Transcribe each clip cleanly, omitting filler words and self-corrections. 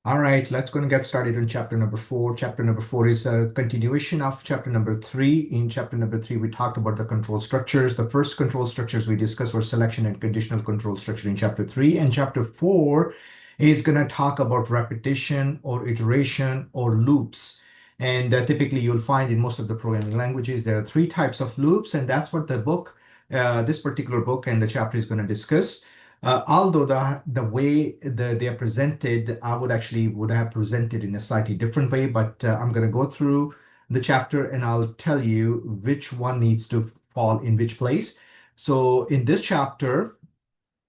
All right, let's go and get started on chapter number 4. Chapter number 4 is a continuation of chapter number 3. In chapter number 3, we talked about the control structures. The first control structures we discussed were selection and conditional control structure in chapter 3. And chapter 4 is going to talk about repetition or iteration or loops. And typically, you'll find in most of the programming languages, there are three types of loops, and that's what the book, this particular book and the chapter is going to discuss. Although the way they are presented, I would have presented in a slightly different way, but I'm going to go through the chapter and I'll tell you which one needs to fall in which place. So in this chapter,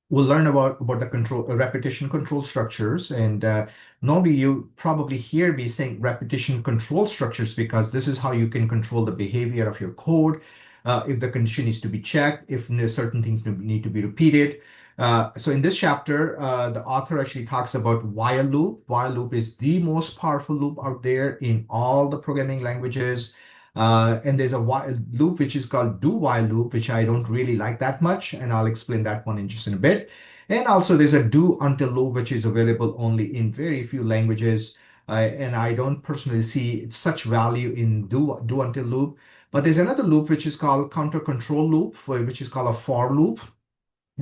we'll learn about the repetition control structures. And normally you probably hear me saying repetition control structures because this is how you can control the behavior of your code. If the condition needs to be checked, if certain things need to be repeated. So in this chapter, the author actually talks about while loop. While loop is the most powerful loop out there in all the programming languages. And there's a while loop which is called do while loop, which I don't really like that much, and I'll explain that one in just in a bit. And also there's a do until loop, which is available only in very few languages, and I don't personally see such value in do until loop. But there's another loop which is called counter control loop, which is called a for loop.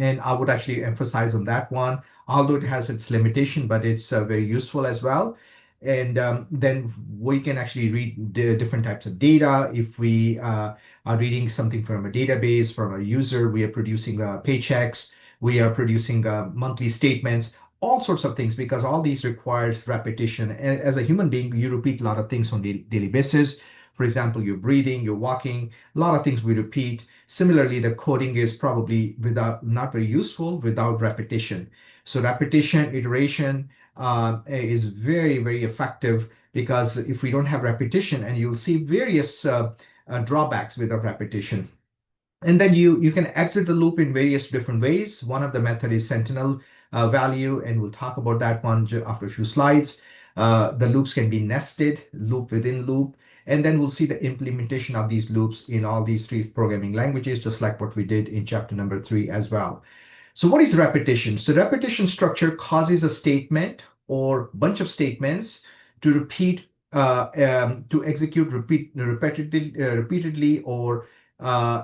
And I would actually emphasize on that one, although it has its limitation, but it's very useful as well. And then we can actually read the different types of data. If we are reading something from a database, from a user, we are producing paychecks, we are producing monthly statements, all sorts of things, because all these requires repetition. As a human being, you repeat a lot of things on a daily basis. For example, you're breathing, you're walking, a lot of things we repeat. Similarly, the coding is probably not very useful without repetition. So repetition, iteration is very, very effective because if we don't have repetition, and you'll see various drawbacks with the repetition. And then you can exit the loop in various different ways. One of the method is sentinel value, and we'll talk about that one after a few slides. The loops can be nested, loop within loop. And then we'll see the implementation of these loops in all these three programming languages, just like what we did in chapter number 3 as well. So what is repetition? So repetition structure causes a statement or bunch of statements to to execute repeatedly or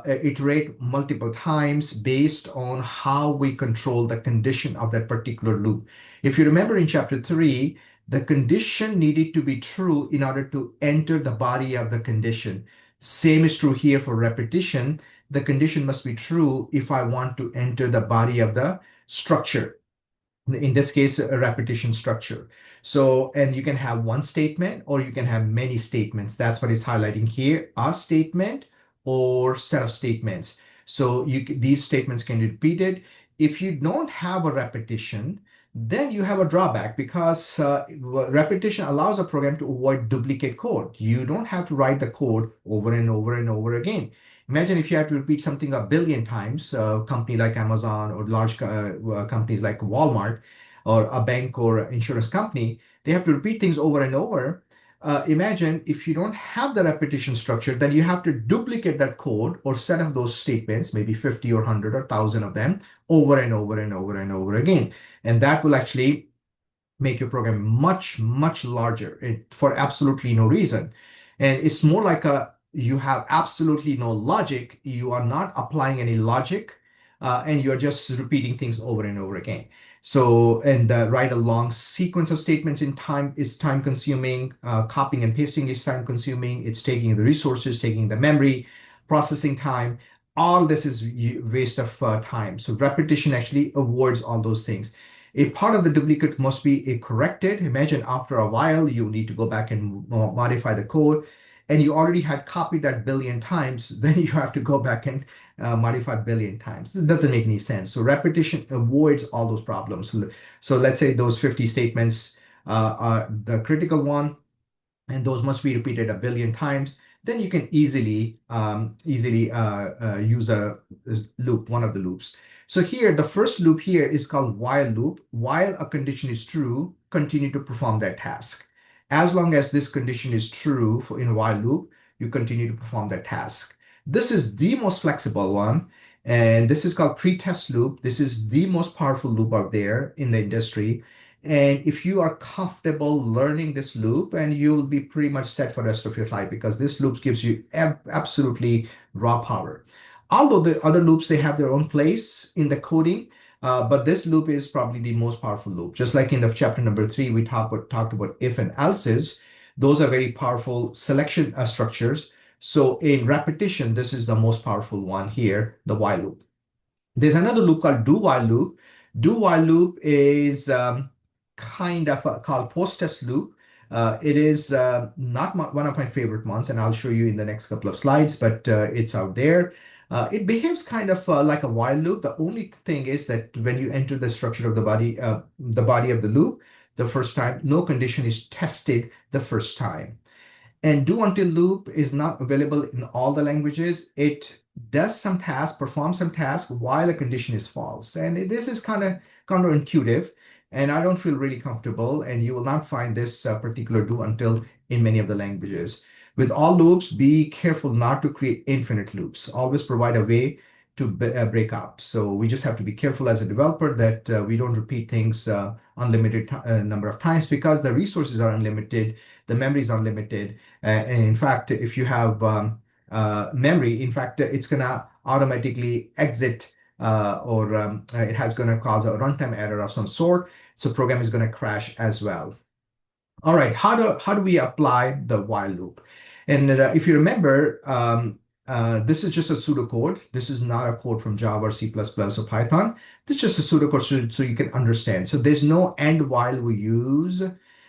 iterate multiple times based on how we control the condition of that particular loop. If you remember in chapter 3, the condition needed to be true in order to enter the body of the condition. Same is true here for repetition. The condition must be true if I want to enter the body of the structure. In this case, a repetition structure. So, and you can have one statement or you can have many statements. That's what it's highlighting here, a statement or set of statements. So these statements can be repeated. If you don't have a repetition, then you have a drawback because repetition allows a program to avoid duplicate code. You don't have to write the code over and over and over again. Imagine if you had to repeat something a billion times, a company like Amazon or large companies like Walmart or a bank or insurance company, they have to repeat things over and over. Imagine if you don't have the repetition structure, then you have to duplicate that code or set of those statements, maybe 50 or 100 or 1,000 of them, over and over and over and over again. And that will actually make your program much, much larger for absolutely no reason. And it's more like you have absolutely no logic. You are not applying any logic, and you're just repeating things over and over again. So, and write a long sequence of statements in time is time consuming. Copying and pasting is time consuming. It's taking the resources, taking the memory, processing time. All this is waste of time. So repetition actually avoids all those things. A part of the duplicate must be corrected. Imagine after a while, you need to go back and modify the code, and you already had copied that billion times, then you have to go back and modify billion times. It doesn't make any sense. So repetition avoids all those problems. So let's say those 50 statements are the critical one, and those must be repeated a billion times. Then you can easily use a loop, one of the loops. So here, the first loop here is called while loop. While a condition is true, continue to perform that task. As long as this condition is true in while loop, you continue to perform that task. This is the most flexible one, and this is called pre-test loop. This is the most powerful loop out there in the industry. And if you are comfortable learning this loop, and you'll be pretty much set for the rest of your life because this loop gives you absolutely raw power. Although the other loops, they have their own place in the coding, but this loop is probably the most powerful loop. Just like in the chapter number 3, we talked about if and else's. Those are very powerful selection structures. So in repetition, this is the most powerful one here, the while loop. There's another loop called do while loop. Do while loop is kind of called post-test loop. It is not one of my favorite ones, and I'll show you in the next couple of slides, but it's out there. It behaves kind of like a while loop. The only thing is that when you enter the structure of the body of the loop, the first time, no condition is tested the first time. And do until loop is not available in all the languages. It does some tasks, performs some tasks while a condition is false. And this is kind of counterintuitive, and I don't feel really comfortable. And you will not find this particular do until in many of the languages. With all loops, be careful not to create infinite loops. Always provide a way to break out. So we just have to be careful as a developer that we don't repeat things unlimited number of times, because the resources are unlimited, the memory is unlimited. And in fact, if you have memory, in fact, it's going to automatically exit or it has going to cause a runtime error of some sort. So program is going to crash as well. All right, how do we apply the while loop? And if you remember, this is just a pseudocode. This is not a code from Java or C++ or Python. This is just a pseudocode so you can understand. So there's no and while we use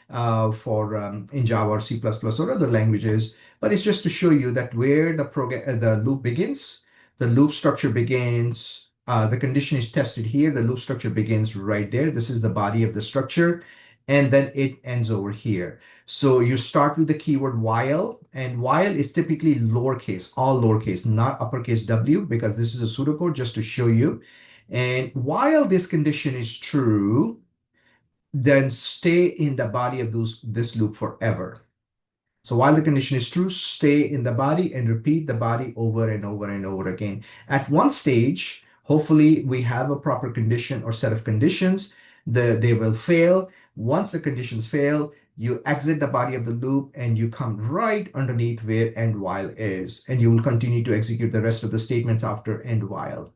for in Java or C++ or other languages, but it's just to show you that where the program the loop begins, the loop structure begins. The condition is tested here. The loop structure begins right there. This is the body of the structure, and then it ends over here. So you start with the keyword while, and while is typically lowercase, all lowercase, not uppercase W, because this is a pseudocode just to show you. And while this condition is true, then stay in the body of this loop forever. So while the condition is true, stay in the body and repeat the body over and over and over again. At one stage, hopefully we have a proper condition or set of conditions. They will fail. Once the conditions fail, you exit the body of the loop and you come right underneath where end while is. And you will continue to execute the rest of the statements after end while.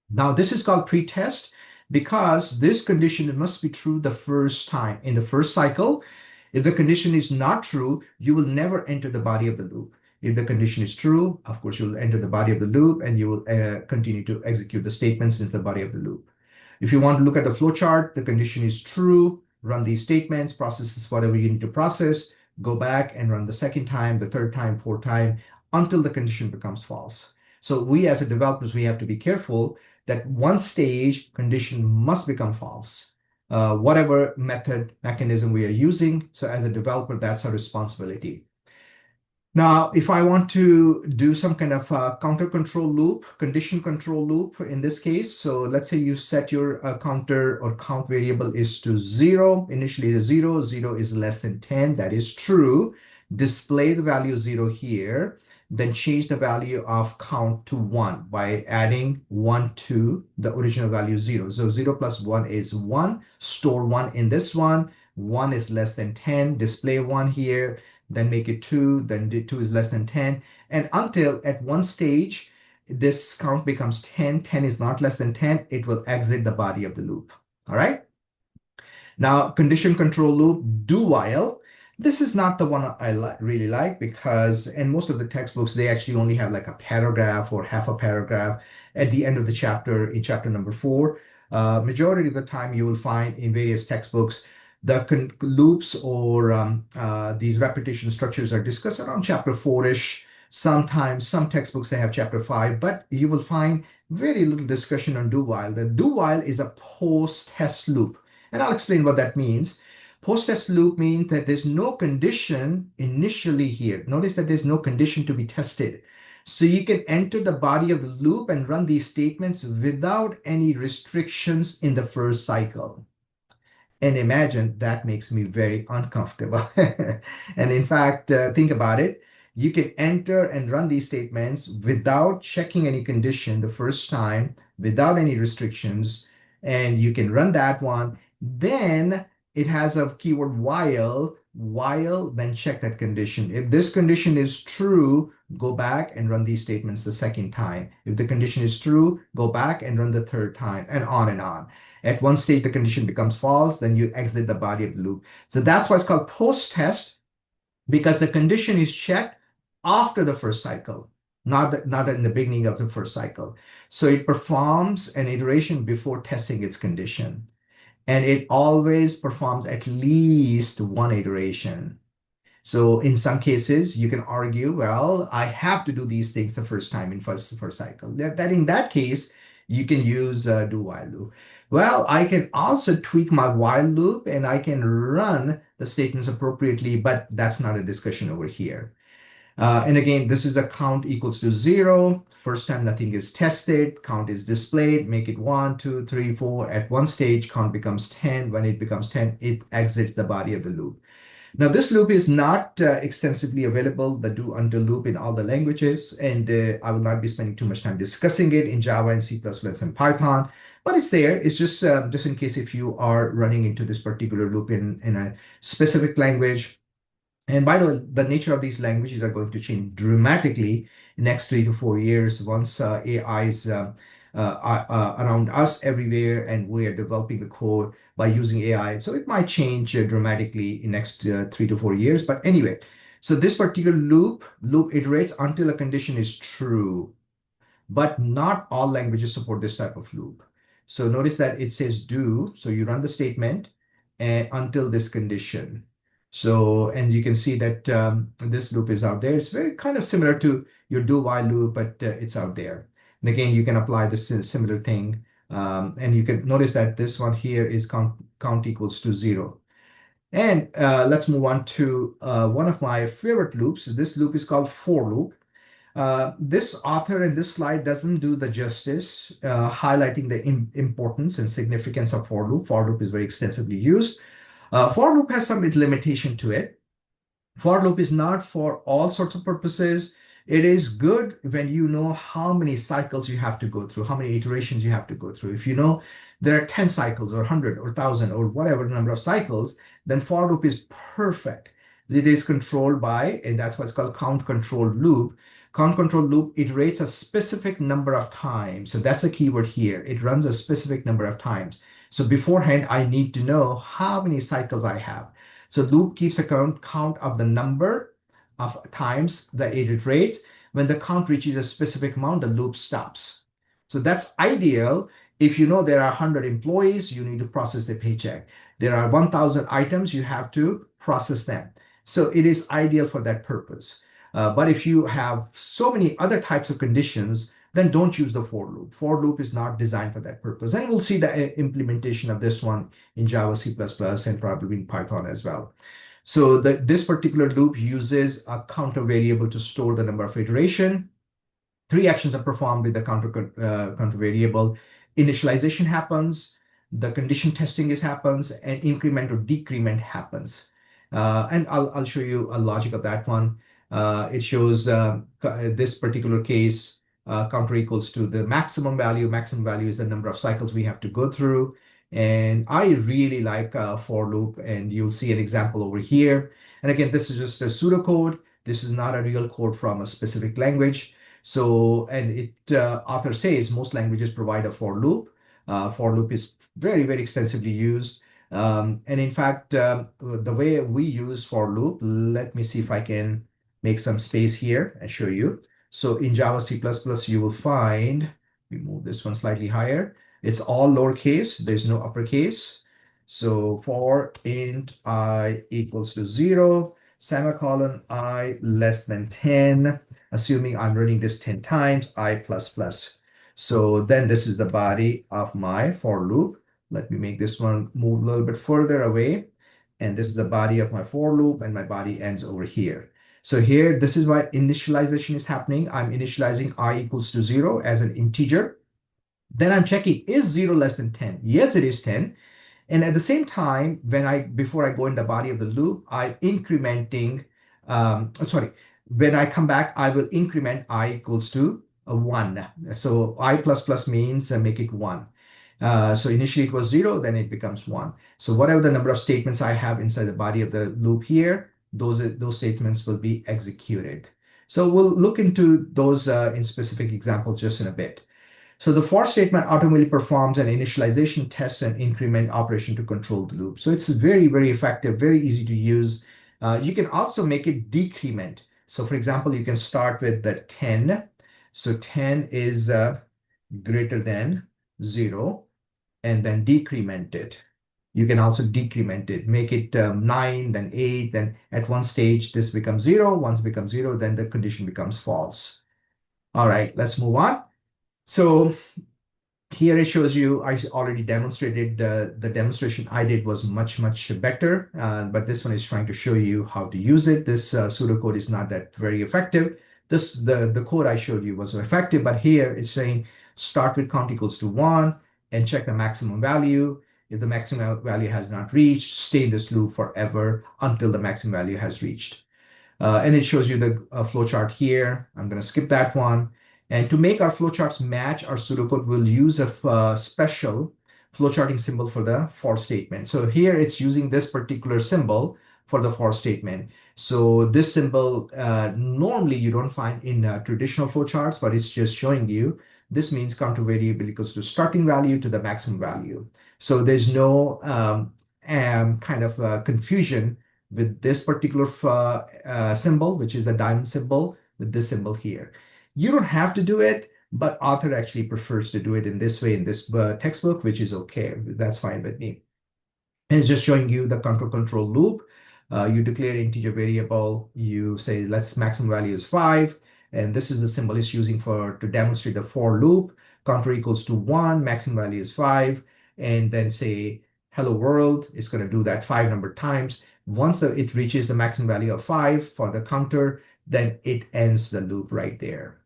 Now, this is called pretest because this condition must be true the first time. In the first cycle, if the condition is not true, you will never enter the body of the loop. If the condition is true, of course, you'll enter the body of the loop and you will continue to execute the statements in the body of the loop. If you want to look at the flowchart, the condition is true, run these statements, processes whatever you need to process, go back and run the second time, the third time, fourth time, until the condition becomes false. So we as a developers, we have to be careful that one stage condition must become false. Whatever mechanism we are using. So as a developer, that's our responsibility. Now, if I want to do some kind of counter control loop, condition control loop in this case, so let's say you set your counter or count variable is to 0. Initially the 0, 0 is less than 10. That is true. Display the value 0 here, then change the value of count to 1 by adding 1 to the original value 0. So 0 plus 1 is 1. Store 1 in this one. 1 is less than 10. Display 1 here. Then make it 2, then 2 is less than 10. And until at one stage, this count becomes 10, 10 is not less than 10, it will exit the body of the loop. All right. Now, condition control loop, do while. This is not the one I really like because in most of the textbooks, they actually only have like a paragraph or half a paragraph at the end of the chapter in chapter number 4. Majority of the time you will find in various textbooks, the loops or these repetition structures are discussed around chapter 4-ish. Sometimes some textbooks, they have chapter 5, but you will find very little discussion on do while. The do while is a post-test loop. And I'll explain what that means. Post-test loop means that there's no condition initially here. Notice that there's no condition to be tested. So you can enter the body of the loop and run these statements without any restrictions in the first cycle. And imagine that makes me very uncomfortable. And in fact, think about it. You can enter and run these statements without checking any condition the first time, without any restrictions, and you can run that one. Then it has a keyword while, then check that condition. If this condition is true, go back and run these statements the second time. If the condition is true, go back and run the third time, and on and on. At one stage, the condition becomes false, then you exit the body of the loop. So that's why it's called post-test, because the condition is checked after the first cycle, not in the beginning of the first cycle. So it performs an iteration before testing its condition. And it always performs at least one iteration. So in some cases, you can argue, well, I have to do these things the first time in first cycle. That in that case, you can use do while loop. Well, I can also tweak my while loop and I can run the statements appropriately, but that's not a discussion over here. And again, this is a count equals to 0. First time nothing is tested, count is displayed, make it 1, 2, 3, 4. At one stage, count becomes 10. When it becomes 10, it exits the body of the loop. Now, this loop is not extensively available, the do until loop, in all the languages, and I will not be spending too much time discussing it in Java and C++ and Python, but it's there. It's just in case if you are running into this particular loop in a specific language. And by the way, the nature of these languages are going to change dramatically in next 3 to 4 years once AI is around us everywhere, and we are developing the code by using AI. So it might change dramatically in next 3 to 4 years. But anyway, so this particular loop iterates until a condition is true, but not all languages support this type of loop. So notice that it says do, so you run the statement and until this condition. So, and you can see that this loop is out there. It's very kind of similar to your do while loop, but it's out there. And again, you can apply this similar thing. And you can notice that this one here is count equals to 0. And let's move on to one of my favorite loops. This loop is called for loop. This author in this slide doesn't do the justice highlighting the importance and significance of for loop. For loop is very extensively used. For loop has some limitation to it. For loop is not for all sorts of purposes. It is good when you know how many cycles you have to go through, how many iterations you have to go through. If you know there are 10 cycles or 100 or 1,000 or whatever number of cycles, then for loop is perfect. It is controlled by, and that's what's called count control loop. Count control loop iterates a specific number of times. So that's the keyword here. It runs a specific number of times. So beforehand, I need to know how many cycles I have. So loop keeps a count of the number of times that it iterates. When the count reaches a specific amount, the loop stops. So that's ideal. If you know there are 100 employees, you need to process their paycheck. There are 1,000 items, you have to process them. So it is ideal for that purpose. But if you have so many other types of conditions, then don't use the for loop. For loop is not designed for that purpose. And we'll see the implementation of this one in Java, C++, and probably in Python as well. So this particular loop uses a counter variable to store the number of iteration. 3 actions are performed with the counter variable. Initialization happens, the condition testing happens, and increment or decrement happens. And I'll show you a logic of that one. It shows this particular case, counter equals to the maximum value. Maximum value is the number of cycles we have to go through. And I really like for loop, and you'll see an example over here. And again, this is just a pseudocode. This is not a real code from a specific language. So, and it author says most languages provide a for loop. For loop is very, very extensively used. And in fact, the way we use for loop, let me see if I can make some space here and show you. So in Java, C++, you will find, we move this one slightly higher. It's all lowercase, there's no uppercase. So for int I equals to 0, semicolon I less than 10, assuming I'm running this 10 times, I plus plus. So then this is the body of my for loop. Let me make this one move a little bit further away. And this is the body of my for loop, and my body ends over here. So here, this is why initialization is happening. I'm initializing I equals to 0 as an integer. Then I'm checking, is 0 less than 10? Yes, it is 10. And at the same time, before I go in the body of the loop, I'm incrementing, when I come back, I will increment I equals to 1. So I plus plus means make it 1. So initially it was 0, then it becomes 1. So whatever the number of statements I have inside the body of the loop here, those statements will be executed. So we'll look into those in specific examples just in a bit. So the for statement automatically performs an initialization test and increment operation to control the loop. So it's very, very effective, very easy to use. You can also make it decrement. So for example, you can start with the 10. So 10 is greater than 0, and then decrement it. You can also decrement it, make it 9, then 8, then at one stage this becomes 0. Once it becomes 0, then the condition becomes false. All right, let's move on. So here it shows you, I already demonstrated the demonstration I did was much, much better, but this one is trying to show you how to use it. This pseudocode is not that very effective. The code I showed you was effective, but here it's saying start with count equals to 1 and check the maximum value. If the maximum value has not reached, stay in this loop forever until the maximum value has reached. And it shows you the flowchart here. I'm going to skip that one. And to make our flowcharts match our pseudocode, we'll use a special flowcharting symbol for the for statement. So here it's using this particular symbol for the for statement. So this symbol, normally you don't find in traditional flowcharts, but it's just showing you this means counter variable equals to starting value to the maximum value. So there's no kind of confusion with this particular symbol, which is the diamond symbol, with this symbol here. You don't have to do it, but author actually prefers to do it in this way in this textbook, which is okay. That's fine with me. And it's just showing you the control loop. You declare integer variable. You say let's maximum value is 5. And this is the symbol it's using to demonstrate the for loop. Counter equals to 1, maximum value is 5. And then say hello world. It's going to do that 5 number times. Once it reaches the maximum value of 5 for the counter, then it ends the loop right there.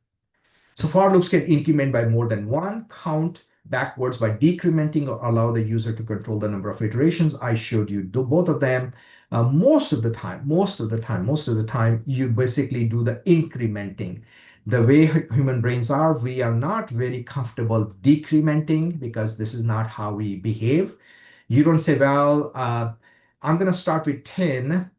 So for loops can increment by more than 1, count backwards by decrementing, or allow the user to control the number of iterations. I showed you both of them. Most of the time, you basically do the incrementing. The way human brains are, we are not very comfortable decrementing because this is not how we behave. You don't say, well, I'm going to start with 10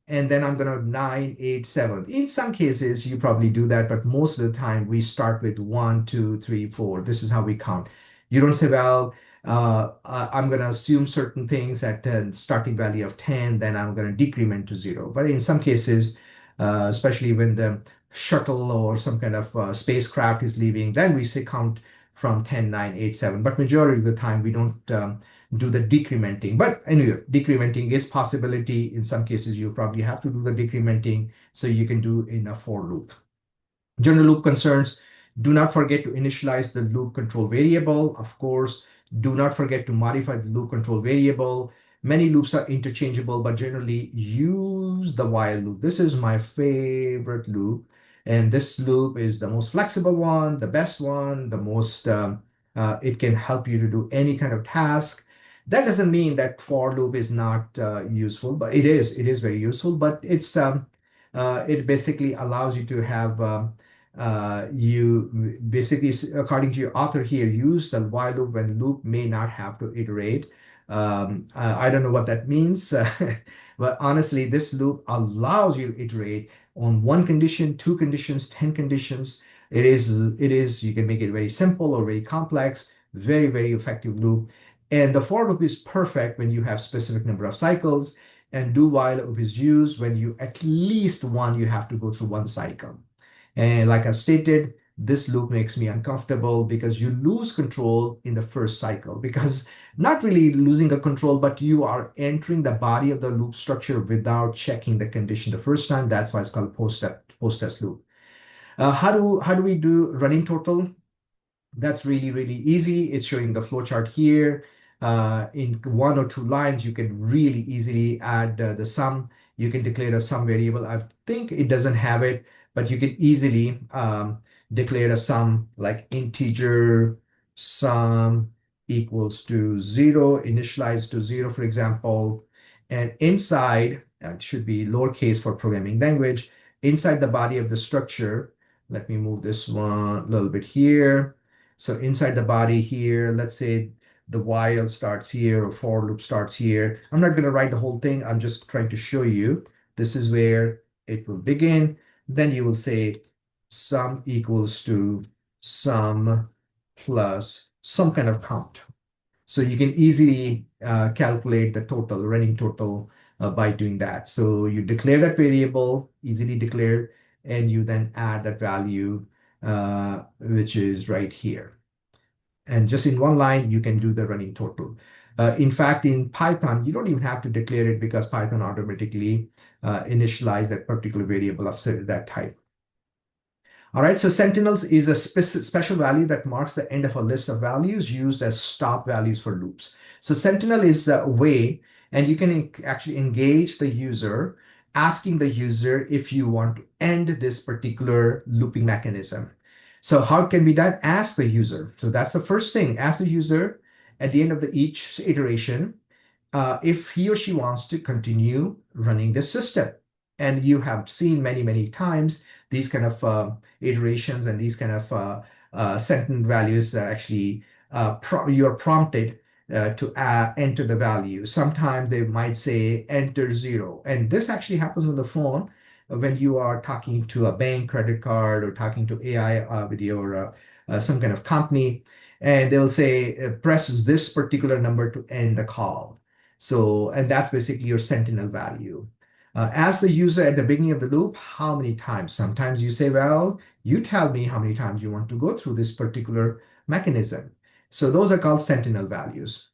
and then I'm going to 9, 8, 7. In some cases, you probably do that, but most of the time we start with 1, 2, 3, 4. This is how we count. You don't say, well, I'm going to assume certain things at a starting value of 10, then I'm going to decrement to 0. But in some cases, especially when the shuttle or some kind of spacecraft is leaving, then we say count from 10, 9, 8, 7. But majority of the time, we don't do the decrementing. But anyway, decrementing is possibility. In some cases, you probably have to do the decrementing, so you can do in a for loop. General loop concerns: do not forget to initialize the loop control variable. Of course, do not forget to modify the loop control variable. Many loops are interchangeable, but generally use the while loop. This is my favorite loop. And this loop is the most flexible one, the best one, the most, it can help you to do any kind of task. That doesn't mean that for loop is not useful, but it is very useful, but it basically allows you to have, you basically, according to your author here, use the while loop when loop may not have to iterate. I don't know what that means, but honestly, this loop allows you to iterate on one condition, two conditions, 10 conditions. It is, you can make it very simple or very complex, very, very effective loop. And the for loop is perfect when you have specific number of cycles, and do while loop is used when you at least you have to go through one cycle. And like I stated, this loop makes me uncomfortable because you lose control in the first cycle, because not really losing a control, but you are entering the body of the loop structure without checking the condition the first time. That's why it's called post-test loop. How do we do running total? That's really, really easy. It's showing the flowchart here. In 1 or 2 lines, you can really easily add the sum. You can declare a sum variable. I think it doesn't have it, but you can easily declare a sum like integer sum equals to 0, initialized to 0, for example. And inside, it should be lowercase for programming language, inside the body of the structure, let me move this one a little bit here. So inside the body here, let's say the while starts here or for loop starts here. I'm not going to write the whole thing. I'm just trying to show you this is where it will begin. Then you will say sum equals to sum plus some kind of count. So you can easily calculate the total, running total by doing that. So you declare that variable, easily declared, and you then add that value, which is right here. And just in one line, you can do the running total. In fact, in Python, you don't even have to declare it because Python automatically initialize that particular variable of that type. All right, so sentinels is a special value that marks the end of a list of values used as stop values for loops. So sentinel is a way, and you can actually engage the user, asking the user if you want to end this particular looping mechanism. So how it can be done? Ask the user. So that's the first thing. Ask the user at the end of each iteration if he or she wants to continue running the system. And you have seen many, many times these kind of iterations and these kind of sentence values actually you're prompted to enter the value. Sometimes they might say enter 0. And this actually happens on the phone when you are talking to a bank credit card or talking to AI with your some kind of company. And they'll say press this particular number to end the call. So, and that's basically your sentinel value. Ask the user at the beginning of the loop, how many times? Sometimes you say, well, you tell me how many times you want to go through this particular mechanism. So those are called sentinel values.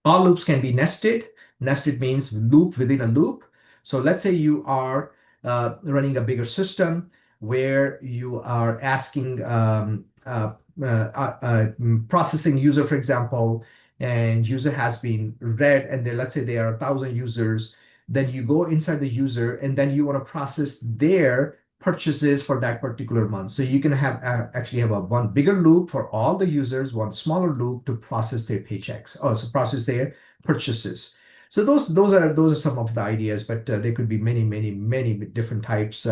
All loops can be nested. Nested means loop within a loop. So let's say you are running a bigger system where you are asking processing user, for example, and user has been read, and let's say there are 1,000 users. Then you go inside the user, and then you want to process their purchases for that particular month. So you can have actually have a one bigger loop for all the users, one smaller loop to process their paychecks, also process their purchases. So those are some of the ideas, but there could be many different types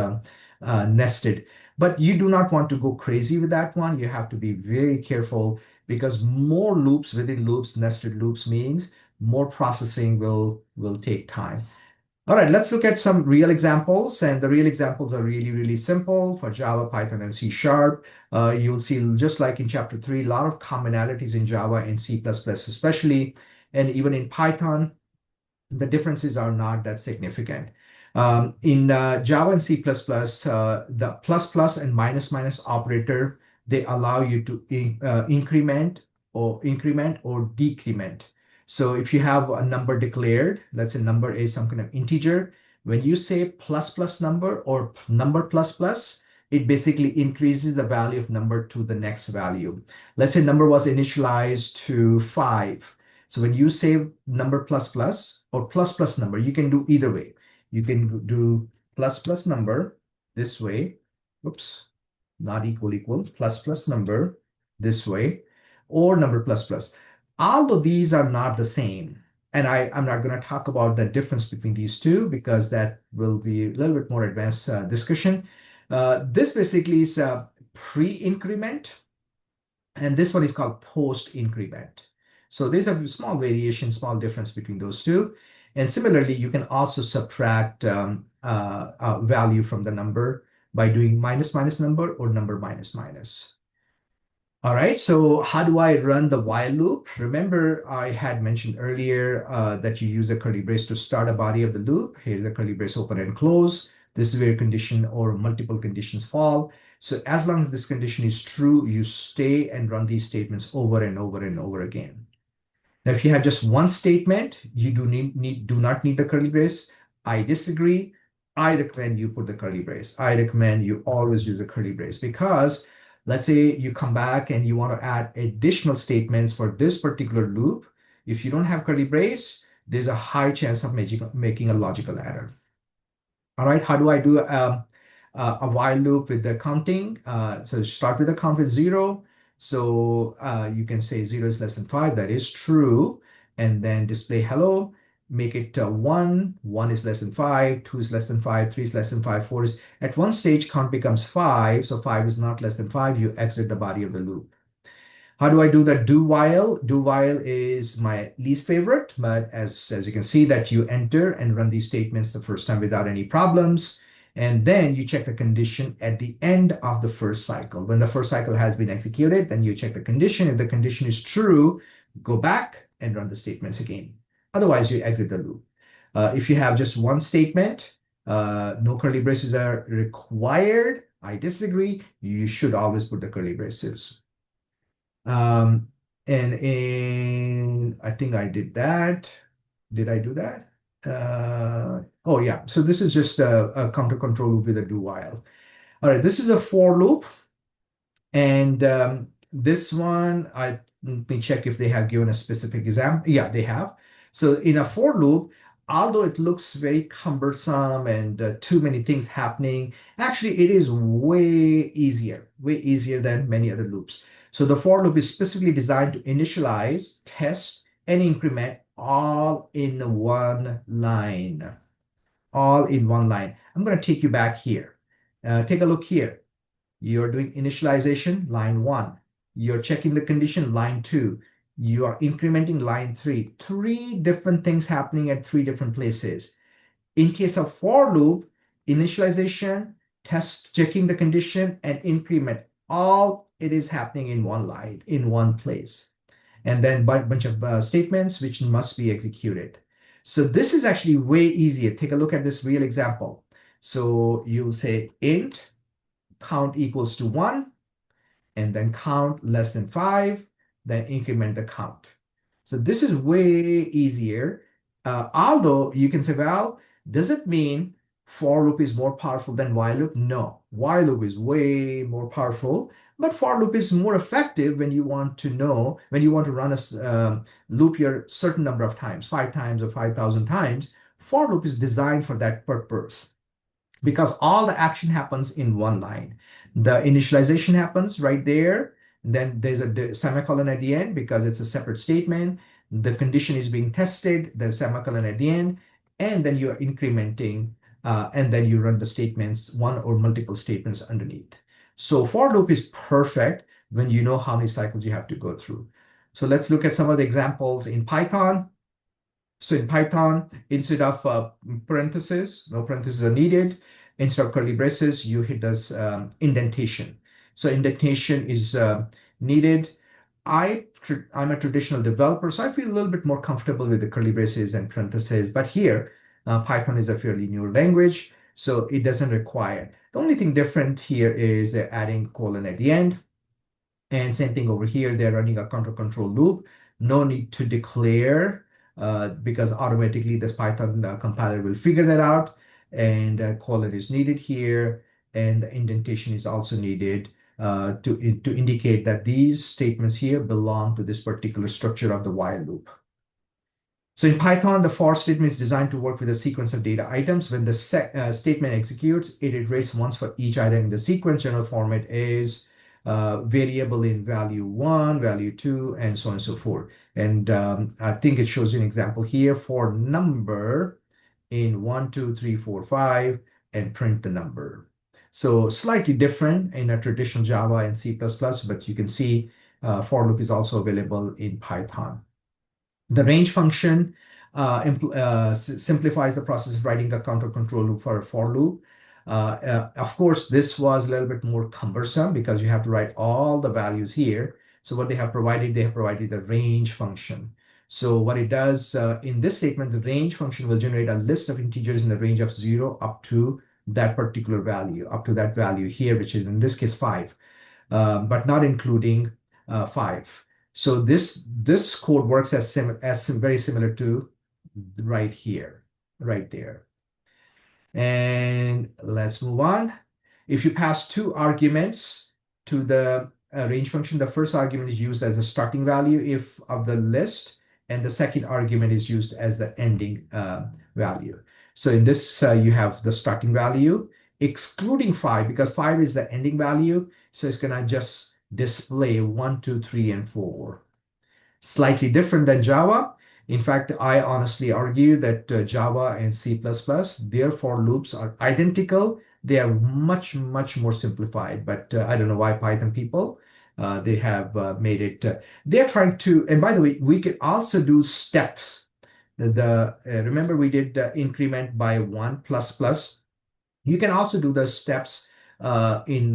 nested. But you do not want to go crazy with that one. You have to be very careful because more loops within loops, nested loops means more processing will take time. All right, let's look at some real examples. And the real examples are really simple for Java, Python, and C#. You'll see, just like in Chapter 3, a lot of commonalities in Java and C++ especially, and even in Python, the differences are not that significant. In Java and C++, the plus and minus operator, they allow you to increment or decrement. So if you have a number declared, let's say number is some kind of integer, when you say plus number or number plus, it basically increases the value of number to the next value. Let's say number was initialized to 5. So when you say number plus or plus number, you can do either way. You can do plus number this way. Oops, not equal, plus number this way, or number plus. Although these are not the same, and I'm not going to talk about the difference between these two because that will be a little bit more advanced discussion. This basically is a pre-increment, and this one is called post-increment. So there's a small variation, small difference between those two. And similarly, you can also subtract value from the number by doing minus number or number minus. All right, so how do I run the while loop? Remember, I had mentioned earlier that you use a curly brace to start a body of the loop. Here's the curly brace open and close. This is where condition or multiple conditions fall. So as long as this condition is true, you stay and run these statements over and over again. Now, if you have just one statement, you do not need the curly brace. I disagree. I recommend you put the curly brace. I recommend you always use a curly brace because let's say you come back and you want to add additional statements for this particular loop. If you don't have curly brace, there's a high chance of making a logical error. All right, how do I do a while loop with the counting? So start with a count with 0. So you can say 0 is less than 5. That is true. And then display hello. Make it 1. 1 is less than 5. 2 is less than 5. 3 is less than 5. 4 is at one stage count becomes 5. So 5 is not less than 5. You exit the body of the loop. How do I do that do while? Do while is my least favorite, but as you can see that you enter and run these statements the first time without any problems. And then you check the condition at the end of the first cycle. When the first cycle has been executed, then you check the condition. If the condition is true, go back and run the statements again. Otherwise, you exit the loop. If you have just one statement, no curly braces are required. I disagree. You should always put the curly braces. Um, and I think I did that. Did I do that? Oh yeah. So this is just a counter control loop with a do while. All right. This is a for loop. And this one, let me check if they have given a specific example. Yeah, they have. So in a for loop, although it looks very cumbersome and too many things happening, actually it is way easier than many other loops. So the for loop is specifically designed to initialize, test, and increment all in one line. All in one line. I'm going to take you back here. Take a look here. You're doing initialization, line 1. You're checking the condition, line 2. You are incrementing line 3. Three different things happening at three different places. In case of for loop, initialization, test, checking the condition, and increment, all it is happening in one line, in one place. And then a bunch of statements which must be executed. So this is actually way easier. Take a look at this real example. So you'll say int count equals to 1, and then count less than 5, then increment the count. So this is way easier. Although you can say, well, does it mean for loop is more powerful than while loop? No, while loop is way more powerful, but for loop is more effective when you want to know, when you want to run a loop here certain number of times, 5 times or 5,000 times. For loop is designed for that purpose, because all the action happens in one line. The initialization happens right there. Then there's a semicolon at the end because it's a separate statement. The condition is being tested, the semicolon at the end, and then you're incrementing, and then you run the statements, one or multiple statements underneath. So for loop is perfect when you know how many cycles you have to go through. So let's look at some of the examples in Python. So in Python, instead of parentheses, no parentheses are needed. Instead of curly braces, you hit this indentation. So indentation is needed. I'm a traditional developer, so I feel a little bit more comfortable with the curly braces and parentheses. But here, Python is a fairly new language, so it doesn't require. The only thing different here is adding colon at the end. And same thing over here, they're running a counter control loop. No need to declare because automatically this Python compiler will figure that out. And colon is needed here. And the indentation is also needed to indicate that these statements here belong to this particular structure of the while loop. So in Python, the for statement is designed to work with a sequence of data items. When the statement executes, it iterates once for each item in the sequence. General format is variable in value 1, value 2, and so on and so forth. And I think it shows you an example here for number in 1, 2, 3, 4, 5, and print the number. So slightly different in a traditional Java and C++, but you can see for loop is also available in Python. The range function simplifies the process of writing a counter control loop for a for loop. Of course, this was a little bit more cumbersome because you have to write all the values here. So what they have provided the range function. So what it does in this statement, the range function will generate a list of integers in the range of 0 up to that particular value, up to that value here, which is in this case 5, but not including 5. So this code works as very similar to right here, right there. And let's move on. If you pass 2 arguments to the range function, the first argument is used as the starting value if of the list, and the second argument is used as the ending value. So in this, you have the starting value, excluding 5, because 5 is the ending value. So it's going to just display 1, 2, 3, and 4. Slightly different than Java. In fact, I honestly argue that Java and C++, their for loops are identical. They are much, much more simplified, but I don't know why Python people They have made it. They're trying to. And by the way, we can also do steps. Remember we did increment by 1 plus plus. You can also do the steps in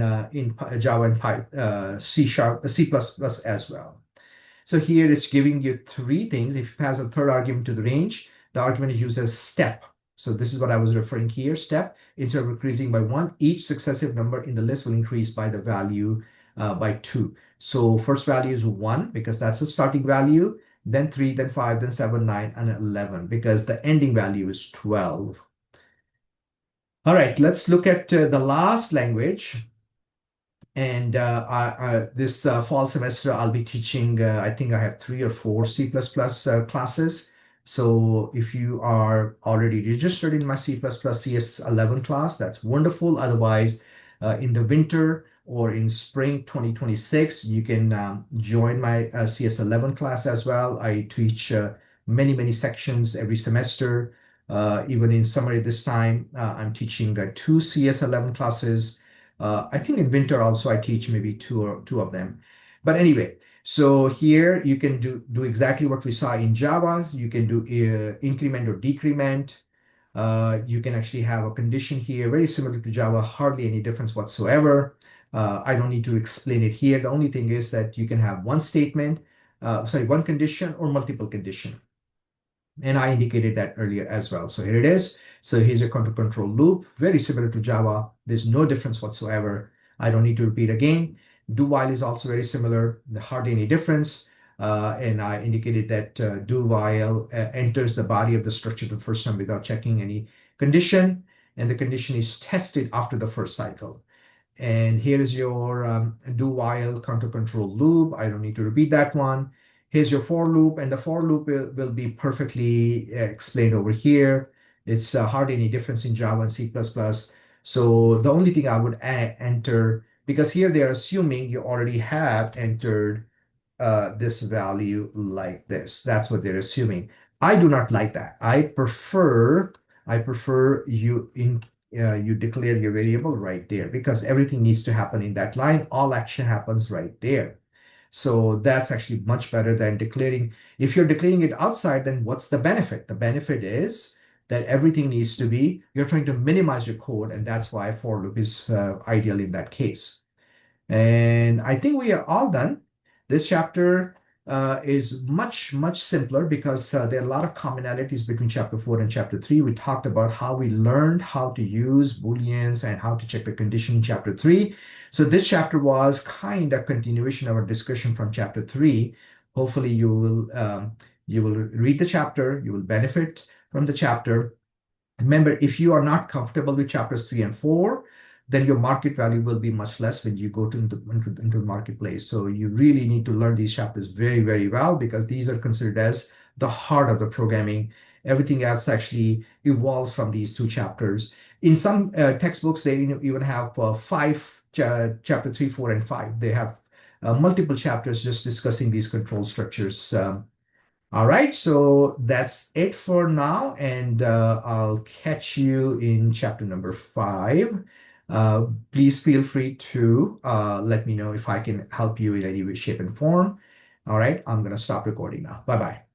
Java and C sharp, C plus plus as well. So here it's giving you three things. If it has a third argument to the range, the argument is used as step. So this is what I was referring here. Step, instead of increasing by 1, each successive number in the list will increase by the value by 2. So first value is 1 because that's the starting value, then 3, then 5, then 7, 9, and 11 because the ending value is 12. All right, let's look at the last language. And this fall semester, I'll be teaching, I think I have 3 or 4 C++ classes. So if you are already registered in my C++ CS11 class, that's wonderful. Otherwise, in the winter or in spring 2026, you can join my CS11 class as well. I teach many, many sections every semester. Even in summer this time, I'm teaching 2 CS11 classes. I think in winter also I teach maybe two of them. But anyway, so here you can do exactly what we saw in Java. You can do increment or decrement. You can actually have a condition here, very similar to Java, hardly any difference whatsoever. I don't need to explain it here. The only thing is that you can have one statement, one condition or multiple condition. And I indicated that earlier as well. So here it is. So here's your counter control loop, very similar to Java. There's no difference whatsoever. I don't need to repeat again. Do while is also very similar, hardly any difference. And I indicated that do while enters the body of the structure the first time without checking any condition. And the condition is tested after the first cycle. And here is your do while counter control loop. I don't need to repeat that one. Here's your for loop, and the for loop will be perfectly explained over here. It's hardly any difference in Java and C++. So the only thing I would enter, because here they're assuming you already have entered this value like this. That's what they're assuming. I do not like that. I prefer you declare your variable right there because everything needs to happen in that line. All action happens right there. So that's actually much better than declaring. If you're declaring it outside, then what's the benefit? The benefit is that everything needs to be, you're trying to minimize your code, and that's why for loop is ideal in that case. And I think we are all done. This chapter is much, much simpler because there are a lot of commonalities between chapter 4 and chapter 3. We talked about how we learned how to use Booleans and how to check the condition in chapter 3. So this chapter was kind of continuation of our discussion from chapter 3. Hopefully you will read the chapter, you will benefit from the chapter. Remember, if you are not comfortable with chapters 3 and 4, then your market value will be much less when you go into the marketplace. So you really need to learn these chapters very, very well because these are considered as the heart of the programming. Everything else actually evolves from these 2 chapters. In some textbooks, they even have chapter 3, 4, and 5. They have multiple chapters just discussing these control structures. All right, so that's it for now, and I'll catch you in chapter number 5. Please feel free to let me know if I can help you in any way, shape, and form. All right, I'm going to stop recording now. Bye-bye.